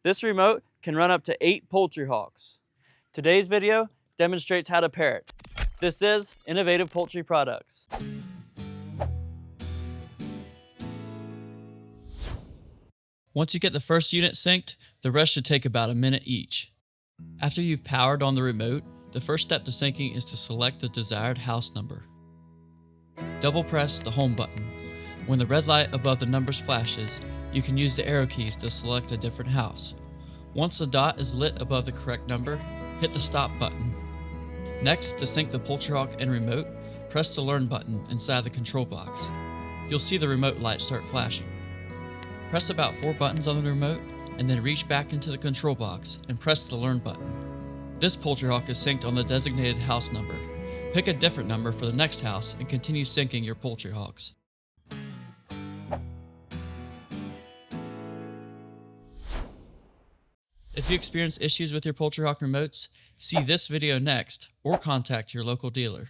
This remote can run up to 8 Poultry Hawks. Today's video demonstrates how to pair it. This is Innovative Poultry Products. Once you get the first unit synced, the rest should take about a minute each. After you've powered on the remote, the first step to syncing is to select the desired house number. Double press the home button. When the red light above the numbers flashes, you can use the arrow keys to select a different house. Once the dot is lit above the correct number, hit the stop button. Next, to sync the Poultry Hawk and remote, press the learn button inside the control box. You'll see the remote light start flashing. Press about 4 buttons on the remote and then reach back into the control box and press the learn button. This Poultry Hawk is synced on the designated house number. Pick a different number for the next house and continue syncing your Poultry Hawks. If you experience issues with your Poultry Hawk remotes, see this video next or contact your local dealer.